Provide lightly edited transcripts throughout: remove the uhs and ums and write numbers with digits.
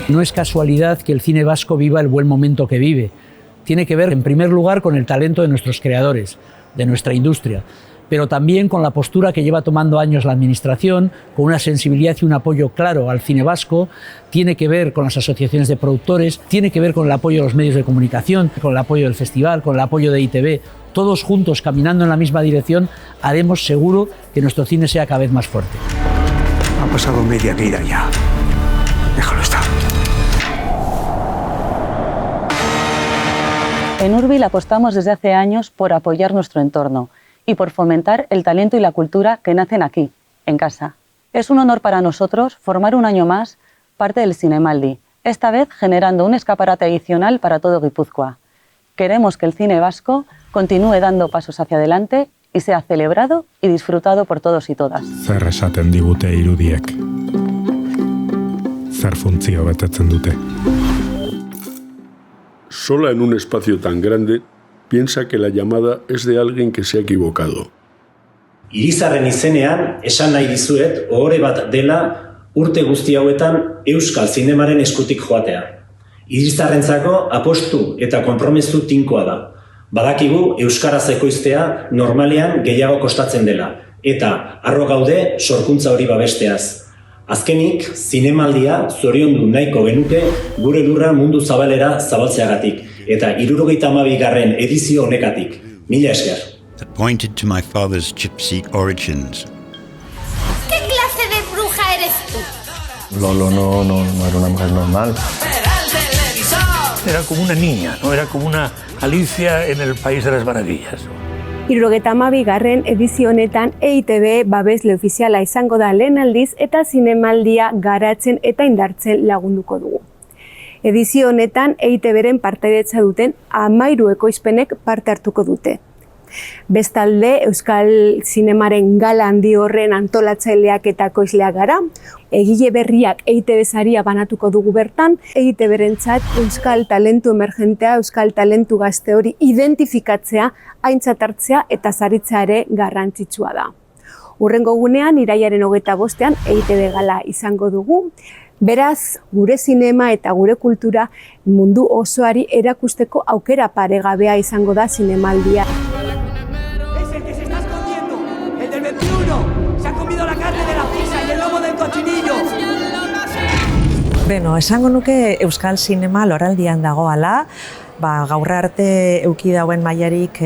No es casualidad que el cine vasco viva el buen momento que vive. Tiene que ver, en primer lugar, con el talento de nuestros creadores, de nuestra industria, pero también con la postura que lleva tomando años la Administración, con una sensibilidad y un apoyo claro al cine vasco. Tiene que ver con las asociaciones de productores, tiene que ver con el apoyo de los medios de comunicación, con el apoyo del festival, con el apoyo de ITV. Todos juntos, caminando en la misma dirección, haremos seguro que nuestro cine sea cada vez más fuerte. Ha pasado media vida ya. Déjalo estar. En Urbil apostamos desde hace años por apoyar nuestro entorno y por fomentar el talento y la cultura que nacen aquí, en casa. Es un honor para nosotros formar un año más parte del Zinemaldi, esta vez generando un escaparate adicional para todo Guipúzcoa. Queremos que el cine vasco continúe dando pasos hacia adelante y sea celebrado y disfrutado por todos y todas. Zer esaten digute irudiek? Zer funtzio betetzen dute? Sola en un espacio tan grande, piensa que la llamada es de alguien que se ha equivocado. Irizarren izenean, esan nahi dizuet, ohore bat dela urte guzti hauetan euskal zinemaren eskutik joatea. Irizarrentzako apostu eta konpromezu tinkoa da. Badakigu euskaraz ekoiztea normalean gehiago kostatzen dela, eta harro gaude sorkuntza hori babesteaz. Azkenik, Zinemaldia zoriondu nahiko genuke gure lurra mundu zabalera zabaltzeagatik, eta 72. edizio honekatik. Mila esker. That pointed to my father's gypsy origins. ¿Qué clase de bruja eres tú? Lolo no era una mujer normal. Era como una niña, ¿no? Era como una Alicia en el País de las Maravillas. 72. edizio honetan EITB babesle ofiziala izango da lehen aldiz eta Zinemaldia garatzen eta indartzen lagunduko dugu. Edizio honetan EITBren partaidetza duten 13 ekoizpenek parte hartuko dute. Bestalde, Euskal Zinemaren gala handi horren antolatzaileak eta ekoizleak gara. Egile berriak EITB saria banatuko dugu bertan. EITBrentzat euskal talentu emergentea, euskal talentu gazte hori identifikatzea, aintzat hartzea eta saritzea ere garrantzitsua da. Hurrengo gunean, irailaren 25ean EITB gala izango dugu. Beraz, gure zinema eta gure kultura mundu osoari erakusteko aukera paregabea izango da Zinemaldia. Beno, esango nuke Euskal Zinema loraldian dagoala, gaur arte eduki dauen mailarik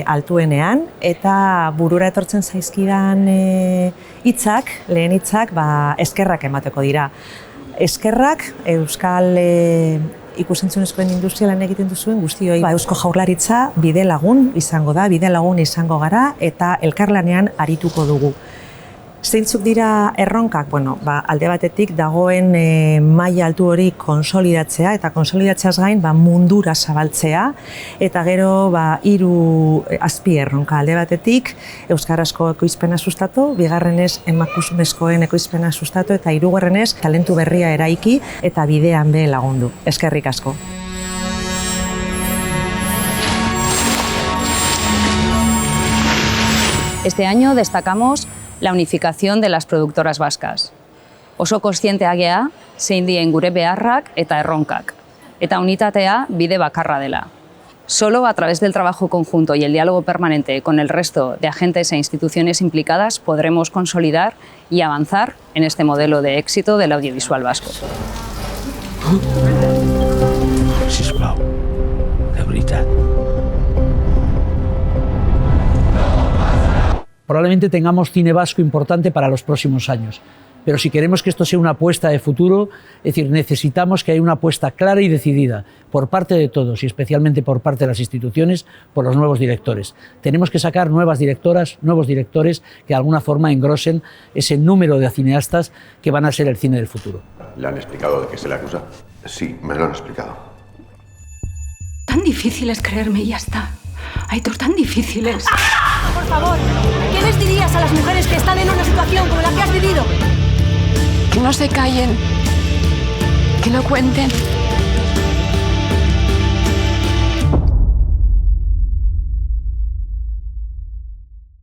altuenean, eta burura etortzen zaizkidan hitzak, lehen hitzak, eskerrak emateko dira. Eskerrak Euskal ikusentzunezkoen industrialan egiten duzuen guztioi. Eusko Jaurlaritza bide lagun izango da, bide lagun izango gara, eta elkarlanean arituko dugu. Zeintzuk dira erronkak? Alde batetik dagoen maila altu hori konsolidatzea, eta konsolidatzeaz gain mundura zabaltzea, eta gero 3 azpi erronka. Alde batetik euskarazko ekoizpena sustatu, bigarrenez emakumezkoen ekoizpena sustatu, eta hirugarrenez talentu berria eraiki eta bidean be lagundu. Eskerrik asko. Este año destacamos la unificación de las productoras vascas. Oso kontzienteak gea, zein dien gure beharrak eta erronkak, eta unitatea bide bakarra dela. Solo a través del trabajo conjunto y el diálogo permanente con el resto de agentes e instituciones implicadas podremos consolidar y avanzar en este modelo de éxito del audiovisual vasco. Sisplau, de veritat. Probablemente tengamos cine vasco importante para los próximos años. Pero si queremos que esto sea una apuesta de futuro, es decir, necesitamos que haya una apuesta clara y decidida por parte de todos y especialmente por parte de las instituciones, por los nuevos directores. Tenemos que sacar nuevas directoras, nuevos directores que de alguna forma engrosen ese número de cineastas que van a ser el cine del futuro. ¿Le han explicado de qué se le acusa? Sí, me lo han explicado. Tan difícil es creerme y ya está. Aitor, tan difíciles. Por favor, ¿qué les dirías a las mujeres que están en una situación como la que has vivido? Que no se callen, que lo cuenten.